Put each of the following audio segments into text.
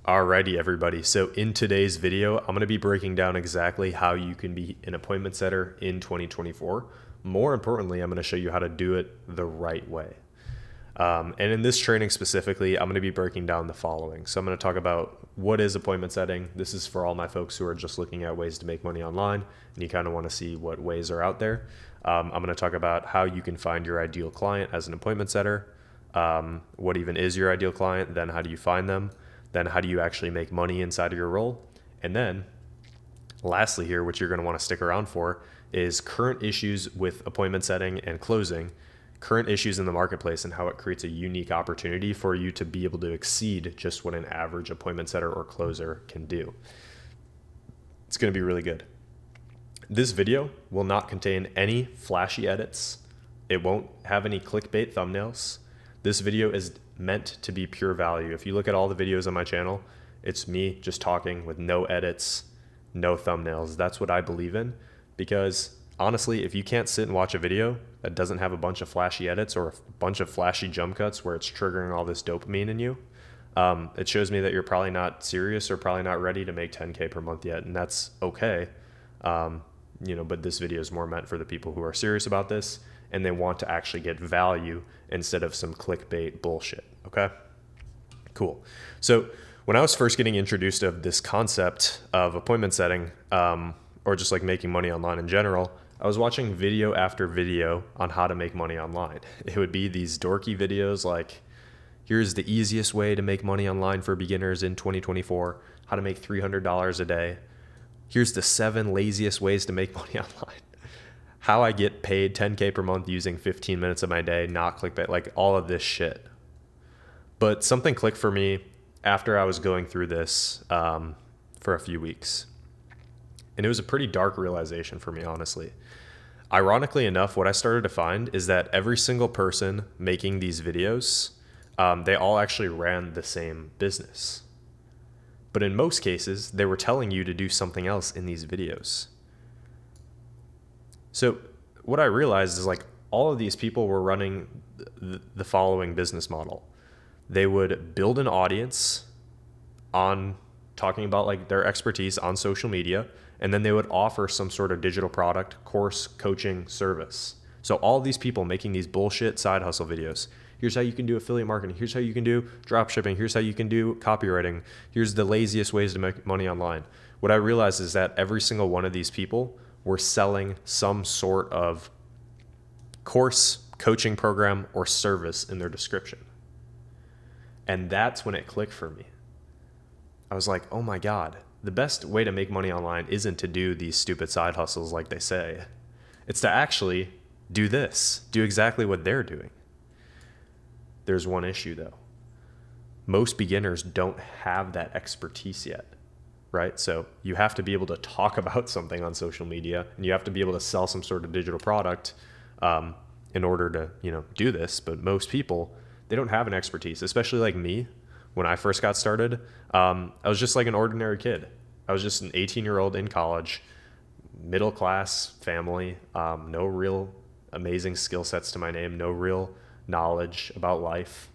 Alrighty, everybody. So in today's video, I'm going to be breaking down exactly how you can be an appointment setter in 2024. More importantly, I'm going to show you how to do it the right way. And in this training specifically, I'm going to be breaking down the following. So I'm going to talk about what is appointment setting. This is for all my folks who are just looking at ways to make money online and you kind of want to see what ways are out there. I'm going to talk about how you can find your ideal client as an appointment setter. What even is your ideal client? Then how do you find them? Then how do you actually make money inside of your role? And then lastly here, what you're going to want to stick around for is current issues with appointment setting and closing, current issues in the marketplace and how it creates a unique opportunity for you to be able to exceed just what an average appointment setter or closer can do. It's going to be really good. This video will not contain any flashy edits. It won't have any clickbait thumbnails. This video is meant to be pure value. If you look at all the videos on my channel, it's me just talking with no edits, no thumbnails. That's what I believe in, because honestly, if you can't sit and watch a video that doesn't have a bunch of flashy edits or a bunch of flashy jump cuts where it's triggering all this dopamine in you, it shows me that you're probably not serious or probably not ready to make 10K per month yet. And that's okay. But this video is more meant for the people who are serious about this and they want to actually get value instead of some clickbait bullshit. Okay, cool. So when I was first getting introduced to this concept of appointment setting, or just like making money online in general, I was watching video after video on how to make money online. It would be these dorky videos like, here's the easiest way to make money online for beginners in 2024, how to make $300 a day. Here's the 7 laziest ways to make money online. How I get paid 10K per month using 15 minutes of my day, not clickbait, like all of this shit. But something clicked for me after I was going through this for a few weeks. And it was a pretty dark realization for me, honestly. Ironically enough, what I started to find is that every single person making these videos, they all actually ran the same business. But in most cases, they were telling you to do something else in these videos. So what I realized is like all of these people were running the following business model. They would build an audience on talking about like their expertise on social media, and then they would offer some sort of digital product, course, coaching, service. So all these people making these bullshit side hustle videos. Here's how you can do affiliate marketing. Here's how you can do drop shipping. Here's how you can do copywriting. Here's the laziest ways to make money online. What I realized is that every single one of these people were selling some sort of course, coaching program, or service in their description. And that's when it clicked for me. I was like, oh my God, the best way to make money online isn't to do these stupid side hustles like they say. It's to actually do this, do exactly what they're doing. There's one issue though. Most beginners don't have that expertise yet. Right? So you have to be able to talk about something on social media and you have to be able to sell some sort of digital product in order to, do this. But most people, they don't have an expertise, especially like me. When I first got started, I was just like an ordinary kid. I was just an 18-year-old in college, middle class family, no real amazing skill sets to my name, no real knowledge about life,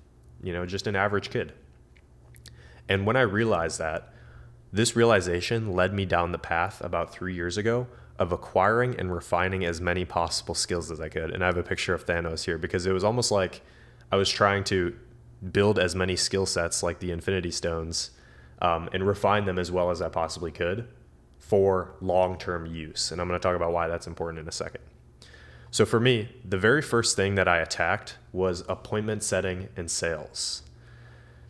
just an average kid. And when I realized that, this realization led me down the path about 3 years ago of acquiring and refining as many possible skills as I could. And I have a picture of Thanos here because it was almost like I was trying to build as many skill sets like the Infinity Stones and refine them as well as I possibly could for long-term use. And I'm going to talk about why that's important in a second. So for me, the very first thing that I attacked was appointment setting and sales.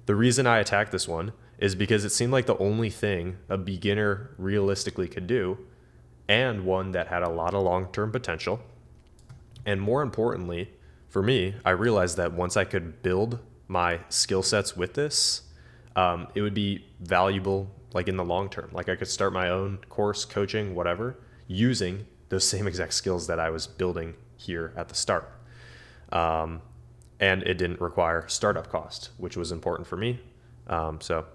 The reason I attacked this one is because it seemed like the only thing a beginner realistically could do, and one that had a lot of long-term potential. And more importantly, for me, I realized that once I could build my skill sets with this, it would be valuable like in the long term. Like I could start my own course, coaching, whatever, using those same exact skills that I was building here at the start. And it didn't require startup cost, which was important for me. So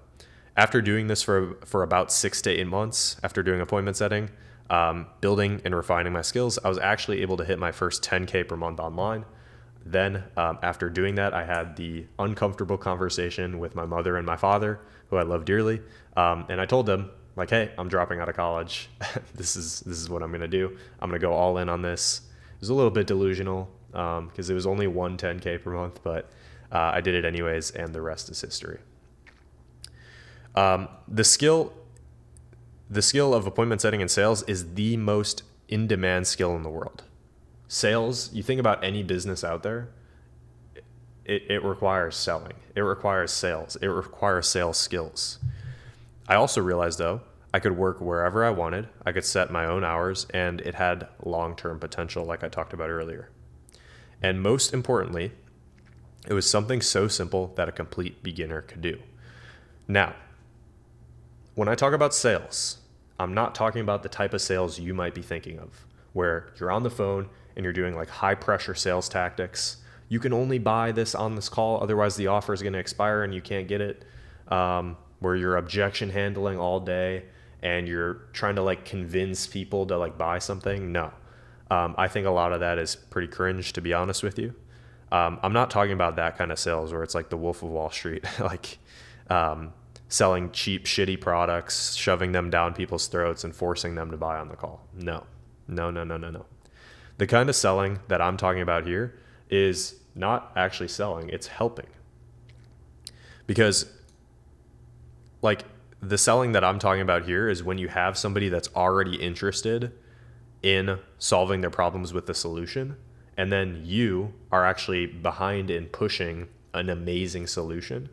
after doing this for about 6 to 8 months, after doing appointment setting, building and refining my skills, I was actually able to hit my first 10K per month online. Then after doing that, I had the uncomfortable conversation with my mother and my father, who I love dearly. And I told them, like, hey, I'm dropping out of college. This is what I'm going to do. I'm going to go all in on this. It was a little bit delusional because it was only 110K per month, but I did it anyways, and the rest is history. The skill of appointment setting and sales is the most in-demand skill in the world. Sales, you think about any business out there, it requires selling. It requires sales. It requires sales skills. I also realized, though, I could work wherever I wanted. I could set my own hours, and it had long-term potential, like I talked about earlier. And most importantly, it was something so simple that a complete beginner could do. Now, when I talk about sales, I'm not talking about the type of sales you might be thinking of, where you're on the phone and you're doing like high pressure sales tactics. You can only buy this on this call, otherwise the offer is going to expire and you can't get it. Where you're objection handling all day and you're trying to like convince people to like buy something. No, I think a lot of that is pretty cringe, to be honest with you. I'm not talking about that kind of sales where it's like the Wolf of Wall Street, like selling cheap, shitty products, shoving them down people's throats and forcing them to buy on the call. No. The kind of selling that I'm talking about here is not actually selling, it's helping. Because like the selling that I'm talking about here is when you have somebody that's already interested in solving their problems with the solution, and then you are actually behind in pushing an amazing solution.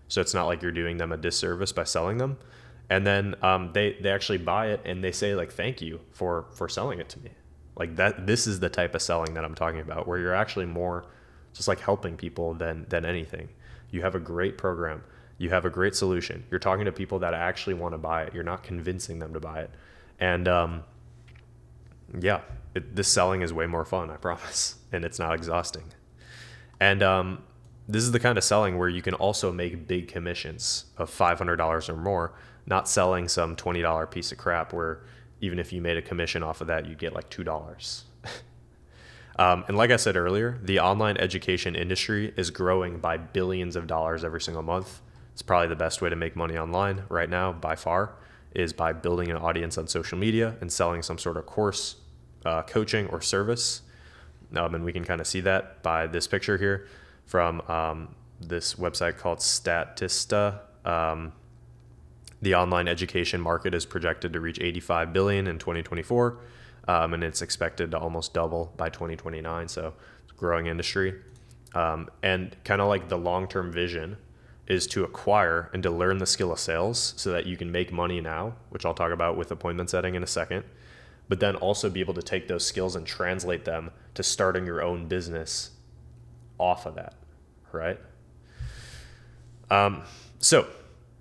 So it's not like you're doing them a disservice by selling them. And then they actually buy it and they say like, thank you for selling it to me. Like that, this is the type of selling that I'm talking about, where you're actually more just like helping people than anything. You have a great program. You have a great solution. You're talking to people that actually want to buy it. You're not convincing them to buy it. And this selling is way more fun, I promise. And it's not exhausting. And this is the kind of selling where you can also make big commissions of $500 or more, not selling some $20 piece of crap where even if you made a commission off of that, you'd get like $2. And like I said earlier, the online education industry is growing by billions of dollars every single month. It's probably the best way to make money online right now by far is by building an audience on social media and selling some sort of course, coaching or service. And we can kind of see that by this picture here from this website called Statista. The online education market is projected to reach $85 billion in 2024, and it's expected to almost double by 2029. So it's a growing industry. And kind of like the long-term vision is to acquire and to learn the skill of sales so that you can make money now, which I'll talk about with appointment setting in a second, but then also be able to take those skills and translate them to starting your own business off of that, right? So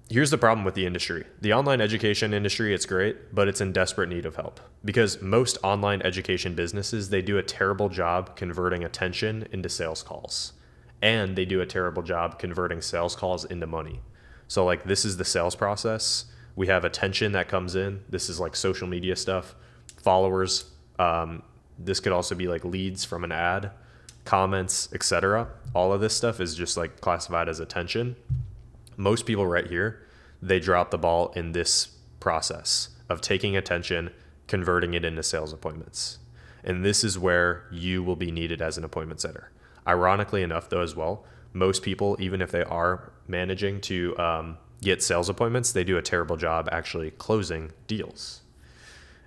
here's the problem with the industry. The online education industry, it's great, but it's in desperate need of help because most online education businesses, they do a terrible job converting attention into sales calls, and they do a terrible job converting sales calls into money. So like this is the sales process. We have attention that comes in. This is like social media stuff, followers. This could also be like leads from an ad, comments, etc. All of this stuff is just like classified as attention. Most people right here, they drop the ball in this process of taking attention, converting it into sales appointments. And this is where you will be needed as an appointment setter. Ironically enough, though, as well, most people, even if they are managing to get sales appointments, they do a terrible job actually closing deals.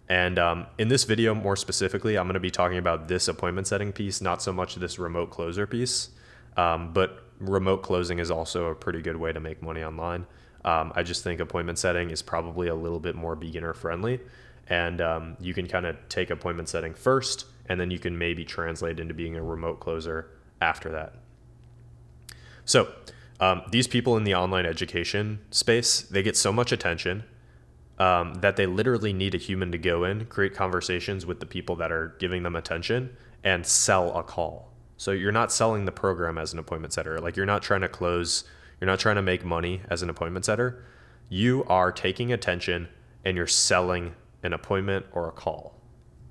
And in this video, more specifically, I'm going to be talking about this appointment setting piece, not so much this remote closer piece, but remote closing is also a pretty good way to make money online. I just think appointment setting is probably a little bit more beginner friendly, and you can kind of take appointment setting first, and then you can maybe translate into being a remote closer after that. So these people in the online education space, they get so much attention that they literally need a human to go in, create conversations with the people that are giving them attention, and sell a call. So you're not selling the program as an appointment setter. Like you're not trying to close, you're not trying to make money as an appointment setter. You are taking attention and you're selling an appointment or a call,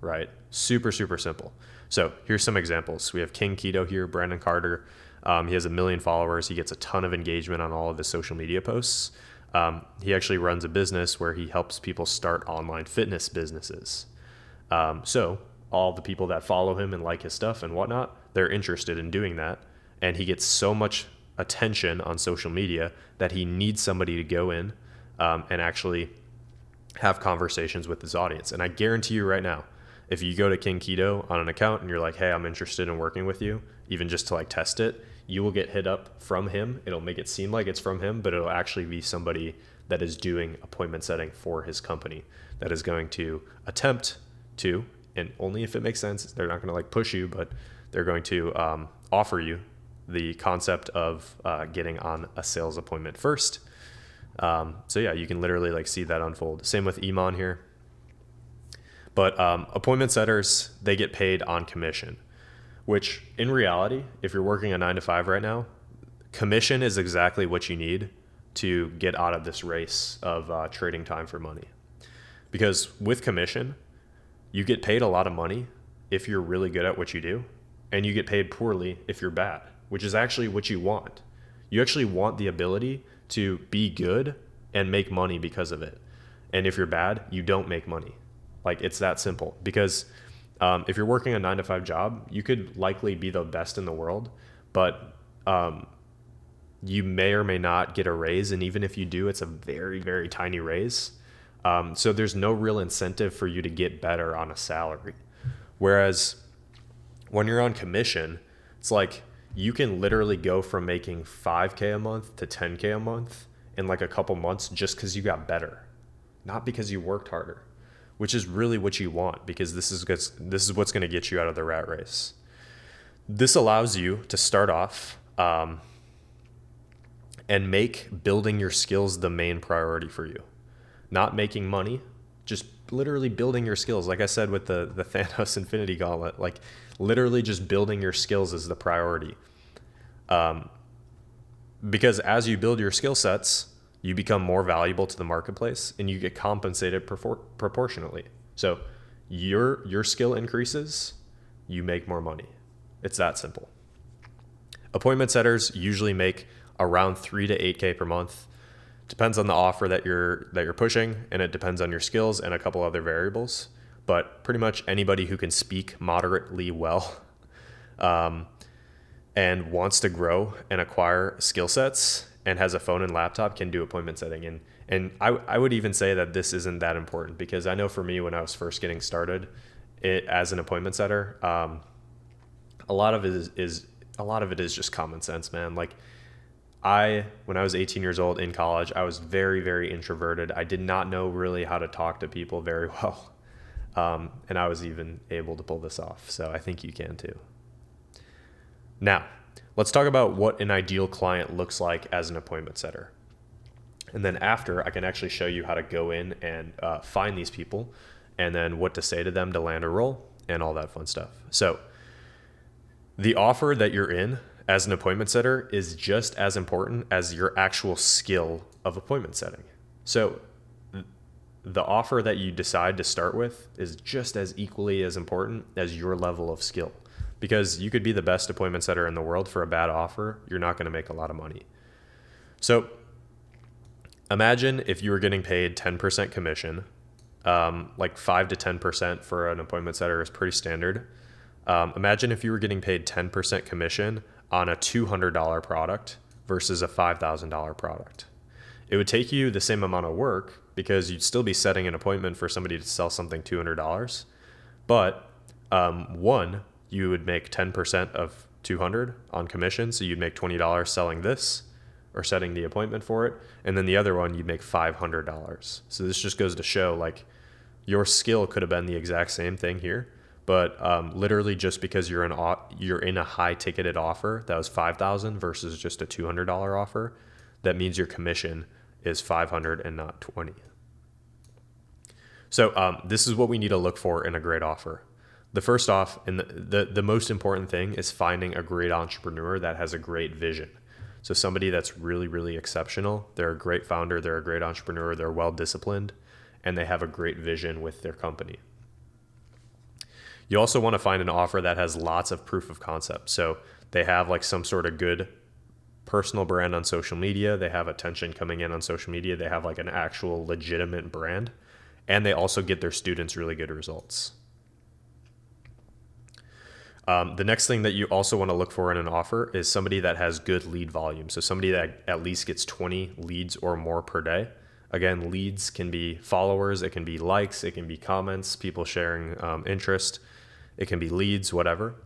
right? Super, super simple. So here's some examples. We have King Keto here, Brandon Carter. He has 1 million followers. He gets a ton of engagement on all of his social media posts. He actually runs a business where he helps people start online fitness businesses. So all the people that follow him and like his stuff and whatnot, they're interested in doing that. And he gets so much attention on social media that he needs somebody to go in and actually have conversations with his audience. And I guarantee you right now, if you go to King Keto on an account and you're like, hey, I'm interested in working with you, even just to like test it, you will get hit up from him. It'll make it seem like it's from him, but it'll actually be somebody that is doing appointment setting for his company that is going to attempt to, and only if it makes sense, they're not going to like push you, but they're going to offer you the concept of getting on a sales appointment first. So yeah, you can literally like see that unfold. Same with Iman here. But appointment setters, they get paid on commission, which in reality, if you're working a 9 to 5 right now, commission is exactly what you need to get out of this race of trading time for money. Because with commission, you get paid a lot of money if you're really good at what you do, and you get paid poorly if you're bad, which is actually what you want. You actually want the ability to be good and make money because of it. And if you're bad, you don't make money. Like, it's that simple. Because if you're working a 9 to 5 job, you could likely be the best in the world, but you may or may not get a raise. And even if you do, it's a very, very tiny raise. So there's no real incentive for you to get better on a salary. Whereas when you're on commission, it's like you can literally go from making 5K a month to 10K a month in like a couple months just because you got better, not because you worked harder, which is really what you want, because this is what's going to get you out of the rat race. This allows you to start off and make building your skills the main priority for you. Not making money, just literally building your skills. Like I said with the Thanos Infinity Gauntlet, like literally just building your skills is the priority. Because as you build your skill sets, you become more valuable to the marketplace and you get compensated proportionately. So your skill increases, you make more money. It's that simple. Appointment setters usually make around 3 to 8K per month. Depends on the offer that you're pushing, and it depends on your skills and a couple other variables. But pretty much anybody who can speak moderately well and wants to grow and acquire skill sets and has a phone and laptop can do appointment setting. And I would even say that this isn't that important, because I know for me, when I was first getting started as an appointment setter, a lot of it is just common sense, man. Like when I was 18 years old in college, I was very, very introverted. I did not know really how to talk to people very well. And I was even able to pull this off. So I think you can too. Now, let's talk about what an ideal client looks like as an appointment setter. And then after, I can actually show you how to go in and find these people, and then what to say to them to land a role and all that fun stuff. So the offer that you're in as an appointment setter is just as important as your actual skill of appointment setting. So the offer that you decide to start with is just as equally as important as your level of skill, because you could be the best appointment setter in the world for a bad offer. You're not going to make a lot of money. So imagine if you were getting paid 10% commission, like 5 to 10% for an appointment setter is pretty standard. Imagine if you were getting paid 10% commission on a $200 product versus a $5,000 product. It would take you the same amount of work, because you'd still be setting an appointment for somebody to sell something $200. But one, you would make 10% of 200 on commission. So you'd make $20 selling this or setting the appointment for it. And then the other one, you'd make $500. So this just goes to show, like, your skill could have been the exact same thing here. But literally just because you're in a high ticketed offer that was $5,000 versus just a $200 offer, that means your commission is $500 and not $20. So this is what we need to look for in a great offer. The first off, and the most important thing, is finding a great entrepreneur that has a great vision. So somebody that's really, really exceptional. They're a great founder, they're a great entrepreneur, they're well disciplined, and they have a great vision with their company. You also want to find an offer that has lots of proof of concept. So they have like some sort of good personal brand on social media. They have attention coming in on social media. They have like an actual legitimate brand. And they also get their students really good results. The next thing that you also want to look for in an offer is somebody that has good lead volume. So somebody that at least gets 20 leads or more per day. Again, leads can be followers, it can be likes, it can be comments, people sharing interest, it can be leads, whatever.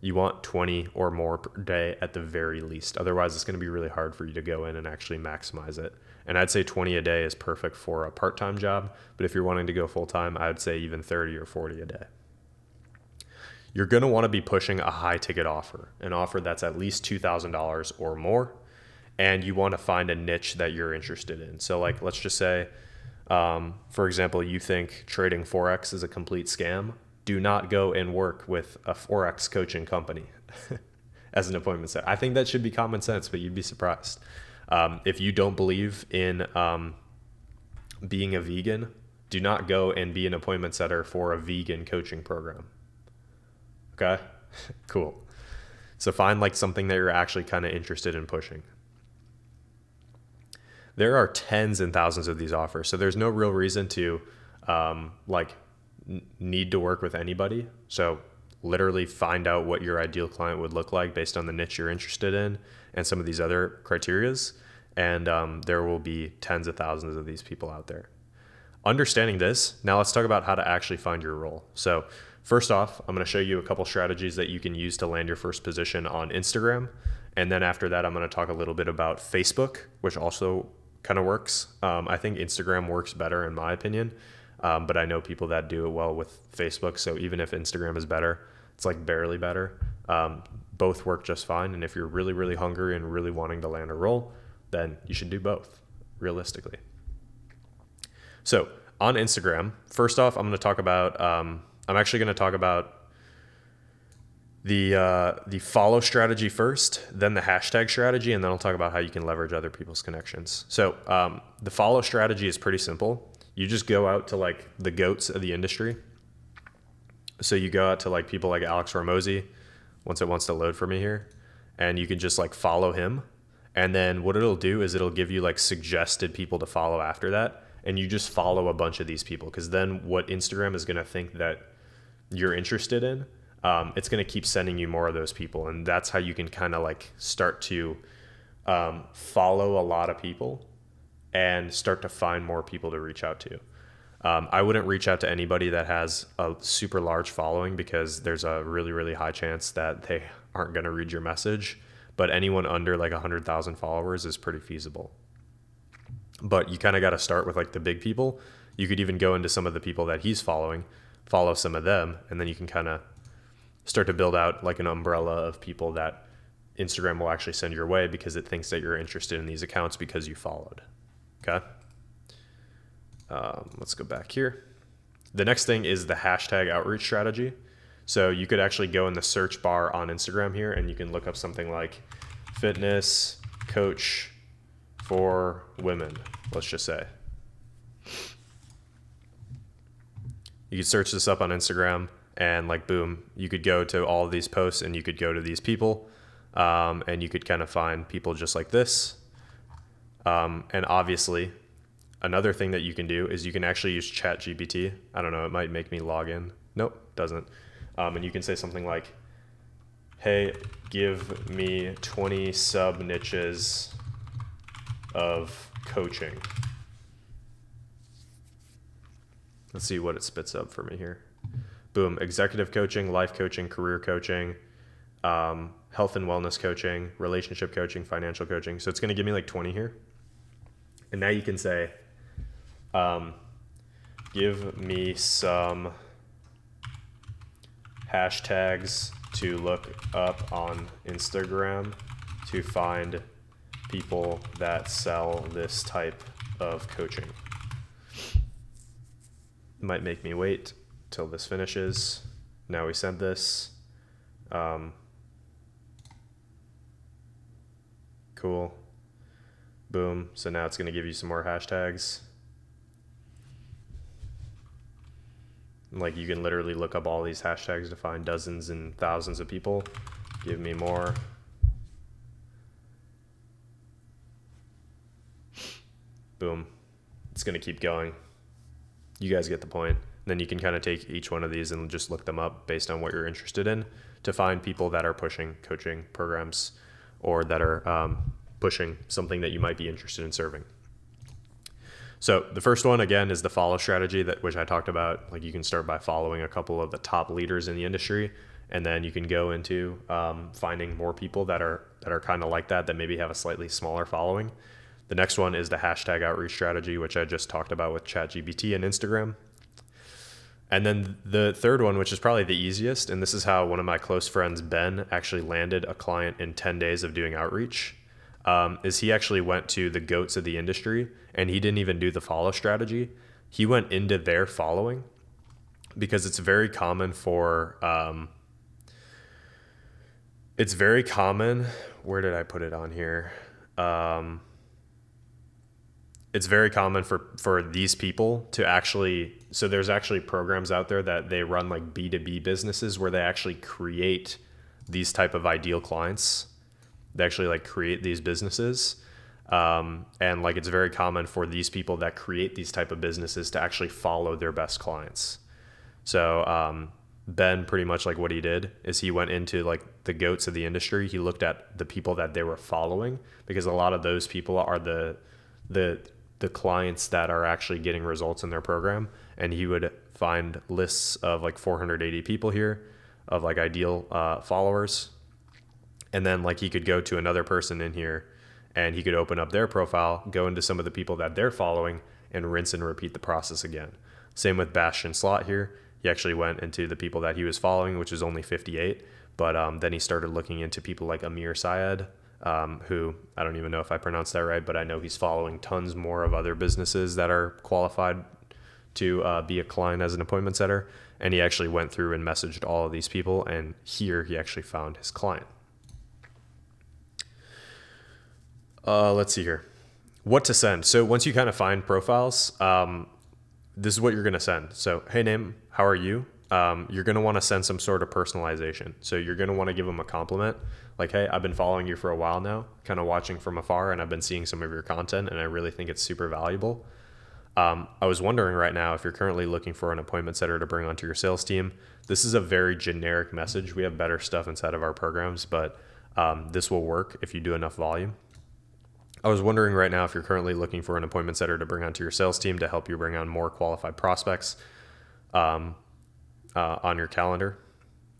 You want 20 or more per day at the very least. Otherwise, it's going to be really hard for you to go in and actually maximize it. And I'd say 20 a day is perfect for a part-time job. But if you're wanting to go full-time, I'd say even 30 or 40 a day. You're going to want to be pushing a high ticket offer, an offer that's at least $2,000 or more. And you want to find a niche that you're interested in. So like, let's just say, for example, you think trading Forex is a complete scam. Do not go and work with a Forex coaching company as an appointment setter. I think that should be common sense, but you'd be surprised. If you don't believe in being a vegan, do not go and be an appointment setter for a vegan coaching program. Okay, cool. So find like something that you're actually kind of interested in pushing. There are tens and thousands of these offers, so there's no real reason to need to work with anybody. So literally find out what your ideal client would look like based on the niche you're interested in and some of these other criterias. And there will be tens of thousands of these people out there. Understanding this, now let's talk about how to actually find your role. So first off, I'm going to show you a couple strategies that you can use to land your first position on Instagram. And then after that, I'm going to talk a little bit about Facebook, which also kind of works. I think Instagram works better in my opinion. But I know people that do it well with Facebook. So even if Instagram is better, it's like barely better. Both work just fine. And if you're really, really hungry and really wanting to land a role, then you should do both realistically. So on Instagram, first off, I'm actually going to talk about the follow strategy first, then the hashtag strategy, and then I'll talk about how you can leverage other people's connections. So the follow strategy is pretty simple. You just go out to like the goats of the industry. So you go out to like people like Alex Hormozi, once it wants to load for me here, and you can just like follow him. And then what it'll do is it'll give you like suggested people to follow after that. And you just follow a bunch of these people, because then what Instagram is going to think that you're interested in, it's going to keep sending you more of those people. And that's how you can kind of like start to follow a lot of people and start to find more people to reach out to. I wouldn't reach out to anybody that has a super large following, because there's a really, really high chance that they aren't going to read your message. But anyone under like 100,000 followers is pretty feasible. But you kind of got to start with like the big people. You could even go into some of the people that he's following, follow some of them, and then you can kind of start to build out like an umbrella of people that Instagram will actually send your way, because it thinks that you're interested in these accounts because you followed. Okay. Let's go back here. The next thing is the hashtag outreach strategy. So you could actually go in the search bar on Instagram here, and you can look up something like fitness coach for women, let's just say. You could search this up on Instagram, and like, boom, you could go to all of these posts, and you could go to these people, and you could kind of find people just like this. And obviously, another thing that you can do is you can actually use ChatGPT. I don't know, it might make me log in. Nope, doesn't. And you can say something like, hey, give me 20 sub niches of coaching. Let's see what it spits up for me here. Boom, executive coaching, life coaching, career coaching, health and wellness coaching, relationship coaching, financial coaching. So it's going to give me like 20 here. And now you can say, give me some hashtags to look up on Instagram to find people that sell this type of coaching. Might make me wait till this finishes. Now we sent this. Cool. Boom. So now it's going to give you some more hashtags. Like you can literally look up all these hashtags to find dozens and thousands of people. Give me more. Boom. It's going to keep going. You guys get the point. Then you can kind of take each one of these and just look them up based on what you're interested in to find people that are pushing coaching programs or that are pushing something that you might be interested in serving. So the first one, again, is the follow strategy, which I talked about. Like you can start by following a couple of the top leaders in the industry, and then you can go into finding more people that are kind of like that maybe have a slightly smaller following. The next one is the hashtag outreach strategy, which I just talked about with ChatGPT and Instagram. And then the third one, which is probably the easiest, and this is how one of my close friends, Ben, actually landed a client in 10 days of doing outreach, is he actually went to the GOATs of the industry, and he didn't even do the follow strategy. He went into their following because it's very common for, where did I put it on here? It's very common for these people to actually, so there's actually programs out there that they run like B2B businesses where they actually create these type of ideal clients. They actually like create these businesses. And like, it's very common for these people that create these type of businesses to actually follow their best clients. So, Ben, pretty much like what he did is he went into like the GOATs of the industry. He looked at the people that they were following because a lot of those people are the clients that are actually getting results in their program. And he would find lists of like 480 people here of like ideal followers. And then like he could go to another person in here and he could open up their profile, go into some of the people that they're following, and rinse and repeat the process again. Same with Bastian Slot here. He actually went into the people that he was following, which is only 58. But then he started looking into people like Amir Syed, who I don't even know if I pronounced that right, but I know he's following tons more of other businesses that are qualified to be a client as an appointment setter. And he actually went through and messaged all of these people, and here he actually found his client. Let's see here. What to send. So once you kind of find profiles, this is what you're going to send. So, hey, name, how are you? You're going to want to send some sort of personalization. So you're going to want to give them a compliment. Like, hey, I've been following you for a while now, kind of watching from afar, and I've been seeing some of your content, and I really think it's super valuable. I was wondering right now if you're currently looking for an appointment setter to bring onto your sales team. This is a very generic message. We have better stuff inside of our programs, but this will work if you do enough volume. I was wondering right now if you're currently looking for an appointment setter to bring onto your sales team to help you bring on more qualified prospects on your calendar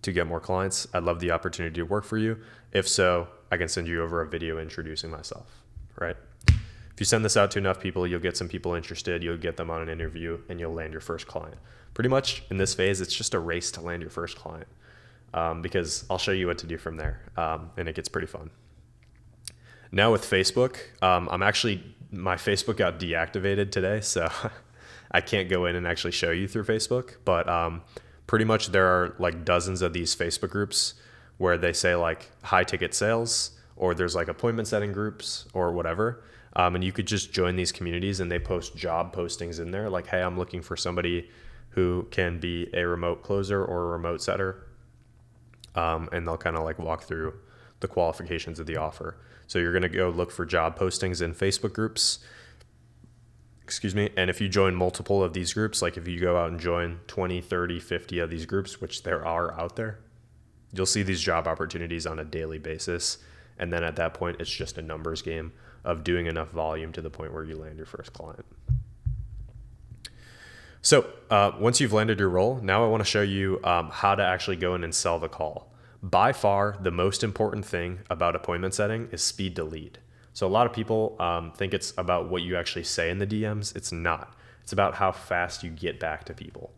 to get more clients. I'd love the opportunity to work for you. If so, I can send you over a video introducing myself, right? If you send this out to enough people, you'll get some people interested, you'll get them on an interview, and you'll land your first client. Pretty much in this phase, it's just a race to land your first client because I'll show you what to do from there, and it gets pretty fun. Now with Facebook, my Facebook got deactivated today, so I can't go in and actually show you through Facebook, but pretty much there are like dozens of these Facebook groups where they say like high ticket sales, or there's like appointment setting groups or whatever. And you could just join these communities and they post job postings in there. Like, hey, I'm looking for somebody who can be a remote closer or a remote setter. And they'll kind of like walk through the qualifications of the offer. So you're going to go look for job postings in Facebook groups. And if you join multiple of these groups, like if you go out and join 20, 30, 50 of these groups, which there are out there, you'll see these job opportunities on a daily basis. And then at that point, it's just a numbers game of doing enough volume to the point where you land your first client. So once you've landed your role, now I want to show you how to actually go in and sell the call. By far, the most important thing about appointment setting is speed to lead. So a lot of people think it's about what you actually say in the DMs. It's not. It's about how fast you get back to people.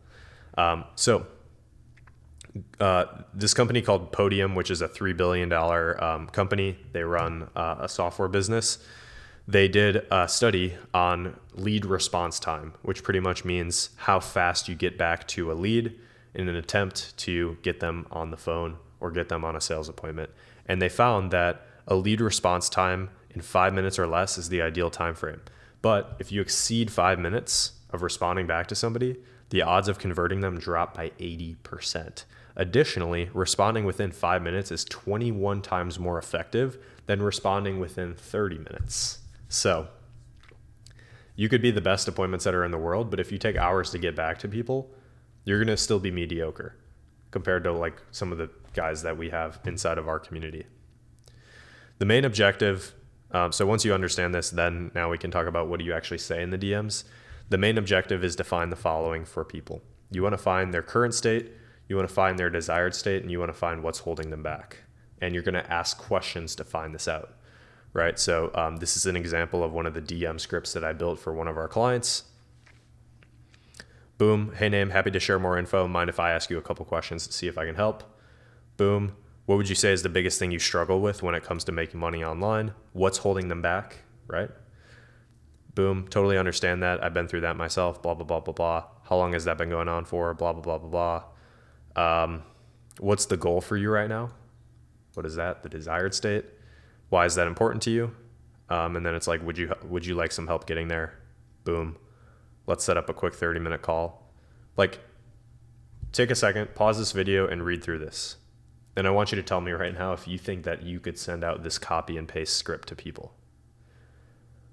This company called Podium, which is a $3 billion company, they run a software business. They did a study on lead response time, which pretty much means how fast you get back to a lead in an attempt to get them on the phone or get them on a sales appointment. And they found that a lead response time in 5 minutes or less is the ideal time frame. But if you exceed 5 minutes of responding back to somebody, the odds of converting them drop by 80%. Additionally, responding within 5 minutes is 21 times more effective than responding within 30 minutes. So you could be the best appointment setter in the world, but if you take hours to get back to people, you're going to still be mediocre compared to like some of the guys that we have inside of our community. The main objective, so once you understand this, then now we can talk about what do you actually say in the DMs. The main objective is to find the following for people. You want to find their current state, you want to find their desired state, and you want to find what's holding them back. And you're going to ask questions to find this out, right? So this is an example of one of the DM scripts that I built for one of our clients. Boom. Hey, name, happy to share more info. Mind if I ask you a couple questions to see if I can help? Boom. What would you say is the biggest thing you struggle with when it comes to making money online? What's holding them back, right? Boom. Totally understand that. I've been through that myself. Blah, blah, blah, blah, blah. How long has that been going on for? Blah, blah, blah, blah, blah. What's the goal for you right now? What is that? The desired state. Why is that important to you? And then it's like, would you like some help getting there? Boom. Let's set up a quick 30-minute call. Like, take a second, pause this video and read through this. And I want you to tell me right now if you think that you could send out this copy and paste script to people.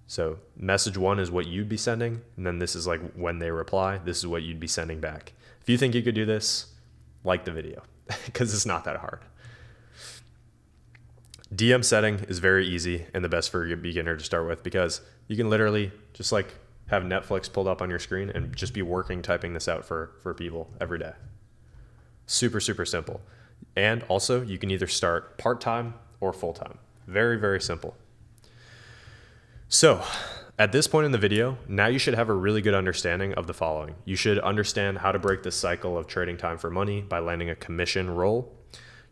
So message 1 is what you'd be sending. And then this is like when they reply, this is what you'd be sending back. If you think you could do this, like the video because it's not that hard. DM setting is very easy and the best for a beginner to start with because you can literally just like have Netflix pulled up on your screen and just be typing this out for people every day. Super, super simple. And also you can either start part-time or full-time. Very, very simple. So at this point in the video, now you should have a really good understanding of the following. You should understand how to break the cycle of trading time for money by landing a commission role.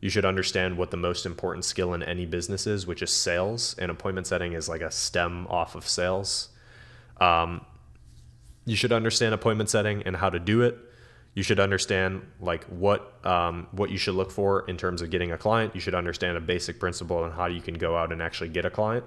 You should understand what the most important skill in any business is, which is sales, and appointment setting is like a stem off of sales. You should understand appointment setting and how to do it. You should understand like what you should look for in terms of getting a client. You should understand a basic principle on how you can go out and actually get a client.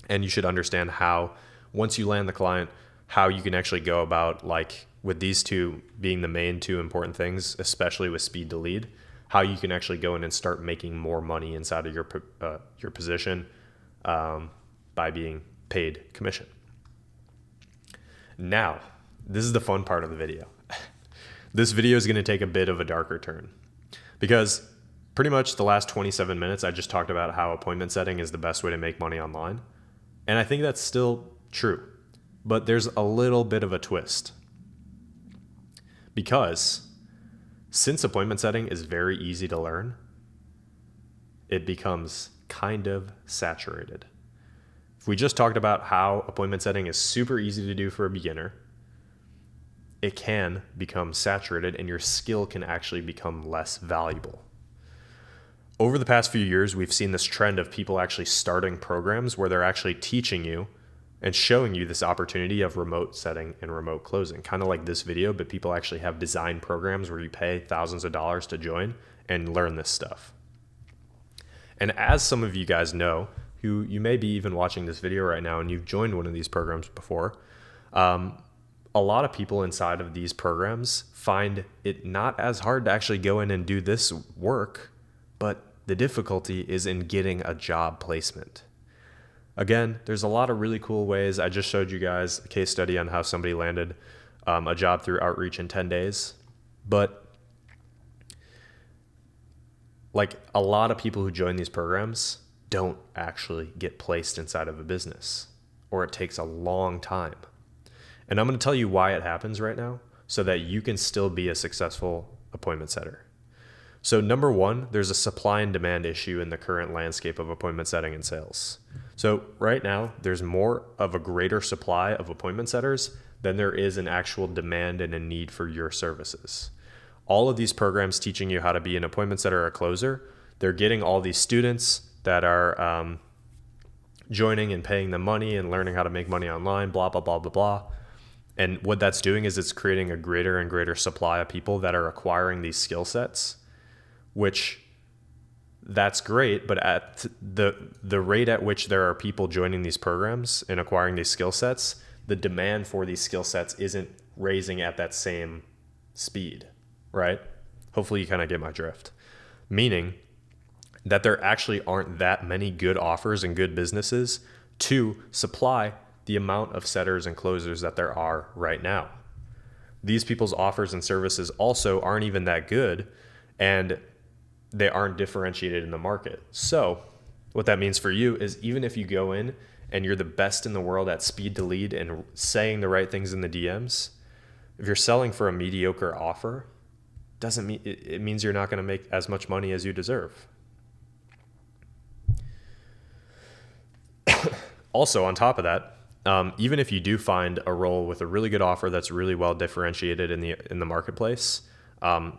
And you should understand how, once you land the client, how you can actually go about, like with these two being the main two important things, especially with speed to lead, how you can actually go in and start making more money inside of your position by being paid commission. Now, this is the fun part of the video. This video is going to take a bit of a darker turn because pretty much the last 27 minutes, I just talked about how appointment setting is the best way to make money online. And I think that's still true, but there's a little bit of a twist because since appointment setting is very easy to learn, it becomes kind of saturated. If we just talked about how appointment setting is super easy to do for a beginner, it can become saturated and your skill can actually become less valuable. Over the past few years, we've seen this trend of people actually starting programs where they're actually teaching you and showing you this opportunity of remote setting and remote closing, kind of like this video, but people actually have design programs where you pay thousands of dollars to join and learn this stuff. And as some of you guys know, who you may be even watching this video right now and you've joined one of these programs before, a lot of people inside of these programs find it not as hard to actually go in and do this work, but the difficulty is in getting a job placement. Again, there's a lot of really cool ways. I just showed you guys a case study on how somebody landed a job through outreach in 10 days. But like a lot of people who join these programs don't actually get placed inside of a business, or it takes a long time. And I'm going to tell you why it happens right now so that you can still be a successful appointment setter. So number one, there's a supply and demand issue in the current landscape of appointment setting and sales. So right now, there's more of a greater supply of appointment setters than there is an actual demand and a need for your services. All of these programs teaching you how to be an appointment setter or a closer, they're getting all these students that are joining and paying them money and learning how to make money online, blah, blah, blah, blah, blah. And what that's doing is it's creating a greater and greater supply of people that are acquiring these skill sets, which that's great, but at the rate at which there are people joining these programs and acquiring these skill sets, the demand for these skill sets isn't raising at that same speed, right? Hopefully you kind of get my drift. Meaning that there actually aren't that many good offers and good businesses to supply the amount of setters and closers that there are right now. These people's offers and services also aren't even that good, and they aren't differentiated in the market. So what that means for you is even if you go in and you're the best in the world at speed to lead and saying the right things in the DMs, if you're selling for a mediocre offer, doesn't mean it means you're not going to make as much money as you deserve. Also, on top of that, even if you do find a role with a really good offer that's really well differentiated in the marketplace,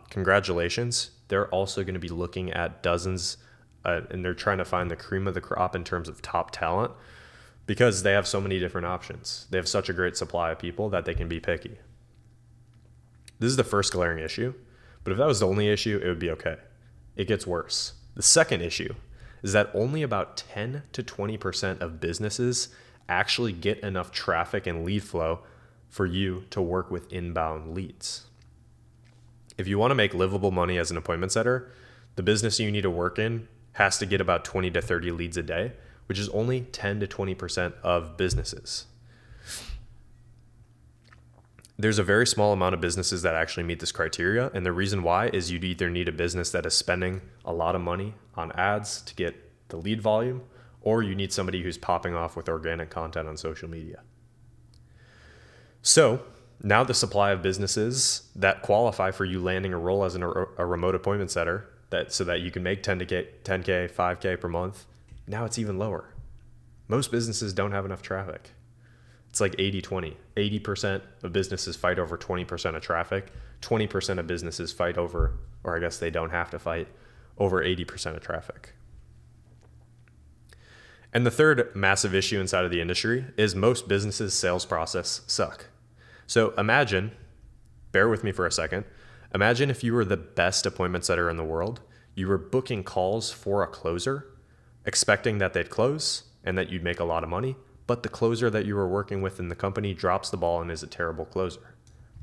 congratulations. They're also going to be looking at dozens, and they're trying to find the cream of the crop in terms of top talent because they have so many different options. They have such a great supply of people that they can be picky. This is the first glaring issue, but if that was the only issue, it would be okay. It gets worse. The second issue is that only about 10 to 20% of businesses actually get enough traffic and lead flow for you to work with inbound leads. If you want to make livable money as an appointment setter, the business you need to work in has to get about 20 to 30 leads a day, which is only 10 to 20% of businesses. There's a very small amount of businesses that actually meet this criteria. And the reason why is you'd either need a business that is spending a lot of money on ads to get the lead volume, or you need somebody who's popping off with organic content on social media. So now the supply of businesses that qualify for you landing a role as a remote appointment setter so that you can make 10K, 5K per month, now it's even lower. Most businesses don't have enough traffic. It's like 80-20. 80% of businesses fight over 20% of traffic. 20% of businesses fight over, or I guess they don't have to fight, over 80% of traffic. And the third massive issue inside of the industry is most businesses' sales process suck. So imagine, bear with me for a second, imagine if you were the best appointment setter in the world, you were booking calls for a closer, expecting that they'd close and that you'd make a lot of money, but the closer that you were working with in the company drops the ball and is a terrible closer.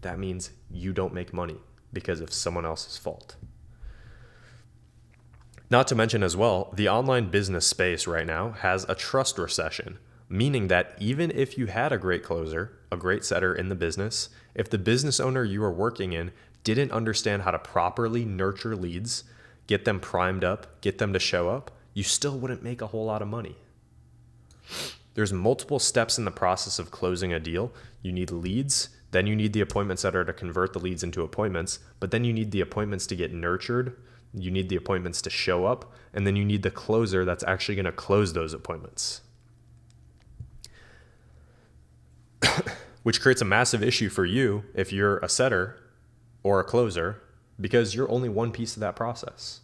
That means you don't make money because of someone else's fault. Not to mention as well, the online business space right now has a trust recession, meaning that even if you had a great closer, a great setter in the business, if the business owner you were working in didn't understand how to properly nurture leads, get them primed up, get them to show up, you still wouldn't make a whole lot of money. There's multiple steps in the process of closing a deal. You need leads, then you need the appointment setter to convert the leads into appointments, but then you need the appointments to get nurtured, you need the appointments to show up, and then you need the closer that's actually going to close those appointments. Which creates a massive issue for you if you're a setter or a closer, because you're only one piece of that process.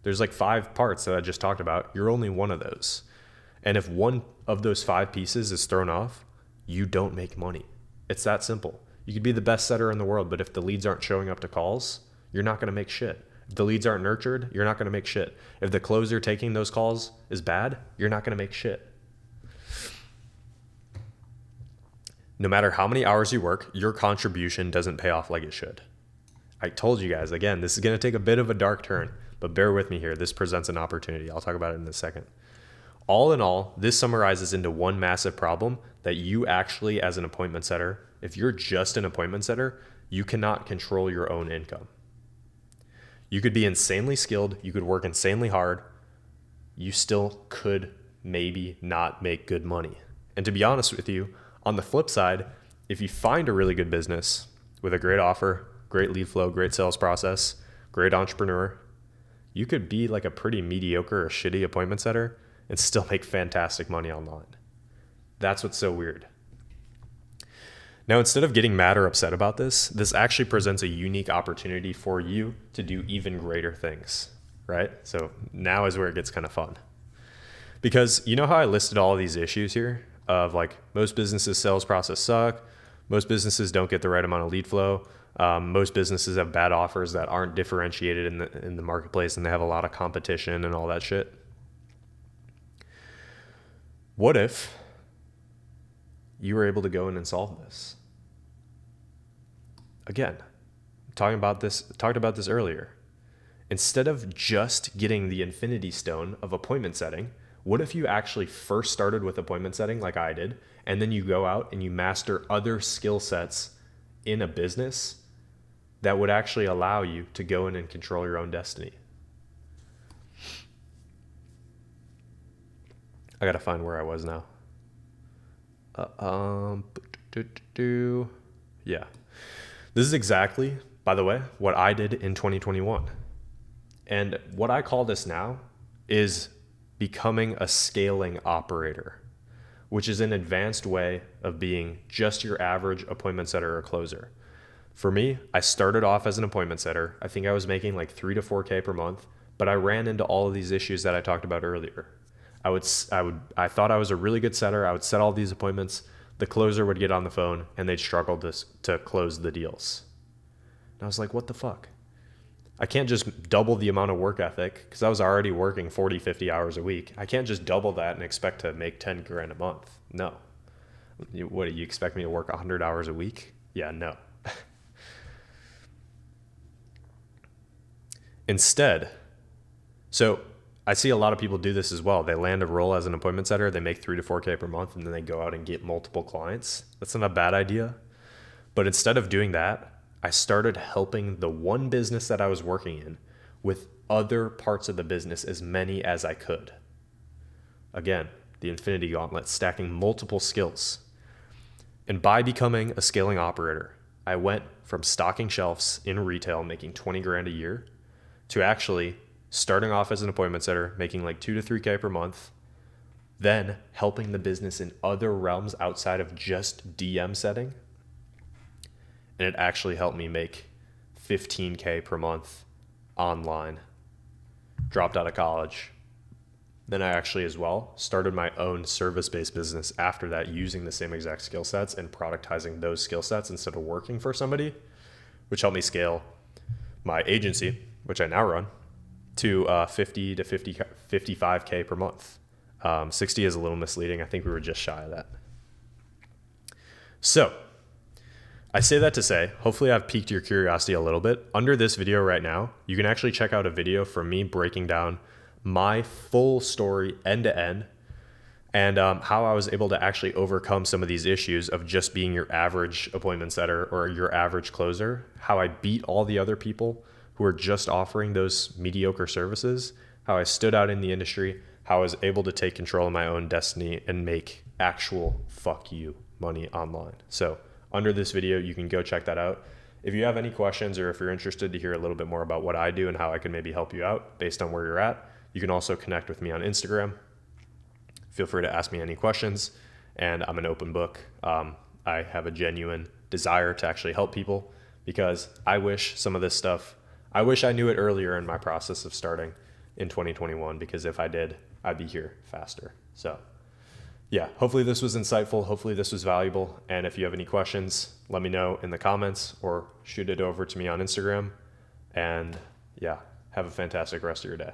There's like 5 parts that I just talked about. You're only one of those. And if one of those 5 pieces is thrown off, you don't make money. It's that simple. You could be the best setter in the world, but if the leads aren't showing up to calls, you're not going to make shit. If the leads aren't nurtured, you're not going to make shit. If the closer taking those calls is bad, you're not going to make shit. No matter how many hours you work, your contribution doesn't pay off like it should. I told you guys, again, this is going to take a bit of a dark turn, but bear with me here. This presents an opportunity. I'll talk about it in a second. All in all, this summarizes into one massive problem that you actually, as an appointment setter, if you're just an appointment setter, you cannot control your own income. You could be insanely skilled, you could work insanely hard, you still could maybe not make good money. And to be honest with you, on the flip side, if you find a really good business with a great offer, great lead flow, great sales process, great entrepreneur, you could be like a pretty mediocre or shitty appointment setter and still make fantastic money online. That's what's so weird. Now, instead of getting mad or upset about this actually presents a unique opportunity for you to do even greater things, right? So now is where it gets kind of fun. Because you know how I listed all of these issues here of like most businesses' sales process suck, most businesses don't get the right amount of lead flow, most businesses have bad offers that aren't differentiated in the marketplace, and they have a lot of competition and all that shit. What if you were able to go in and solve this? Again, talked about this earlier. Instead of just getting the infinity stone of appointment setting, what if you actually first started with appointment setting like I did, and then you go out and you master other skill sets in a business that would actually allow you to go in and control your own destiny? I gotta find where I was now. Yeah. This is exactly, by the way, what I did in 2021. And what I call this now is becoming a scaling operator, which is an advanced way of being just your average appointment setter or closer. For me, I started off as an appointment setter. I think I was making like 3 to 4K per month, but I ran into all of these issues that I talked about earlier. I thought I was a really good setter. I would set all these appointments. The closer would get on the phone and they'd struggle to close the deals. And I was like, what the fuck? I can't just double the amount of work ethic because I was already working 40, 50 hours a week. I can't just double that and expect to make 10 grand a month. No. What, do you expect me to work 100 hours a week? Yeah, no. Instead, so I see a lot of people do this as well. They land a role as an appointment setter, they make 3 to 4K per month, and then they go out and get multiple clients. That's not a bad idea. But instead of doing that, I started helping the one business that I was working in with other parts of the business, as many as I could. Again, the infinity gauntlet, stacking multiple skills. And by becoming a scaling operator, I went from stocking shelves in retail, making 20 grand a year, to actually starting off as an appointment setter, making like 2 to 3K per month, then helping the business in other realms outside of just DM setting. And it actually helped me make 15K per month online. Dropped out of college. Then I actually as well started my own service-based business after that, using the same exact skill sets and productizing those skill sets instead of working for somebody, which helped me scale my agency, which I now run, to 50 to 55K per month. 60 is a little misleading. I think we were just shy of that. So I say that to say, hopefully I've piqued your curiosity a little bit. Under this video right now, you can actually check out a video from me breaking down my full story end to end, and how I was able to actually overcome some of these issues of just being your average appointment setter or your average closer, how I beat all the other people who are just offering those mediocre services, how I stood out in the industry, how I was able to take control of my own destiny and make actual fuck you money online. So under this video, you can go check that out. If you have any questions or if you're interested to hear a little bit more about what I do and how I can maybe help you out based on where you're at, you can also connect with me on Instagram. Feel free to ask me any questions, and I'm an open book. I have a genuine desire to actually help people because I wish some of this stuff, I wish I knew it earlier in my process of starting in 2021, because if I did, I'd be here faster. So yeah, hopefully this was insightful. Hopefully this was valuable. And if you have any questions, let me know in the comments or shoot it over to me on Instagram. And yeah, have a fantastic rest of your day.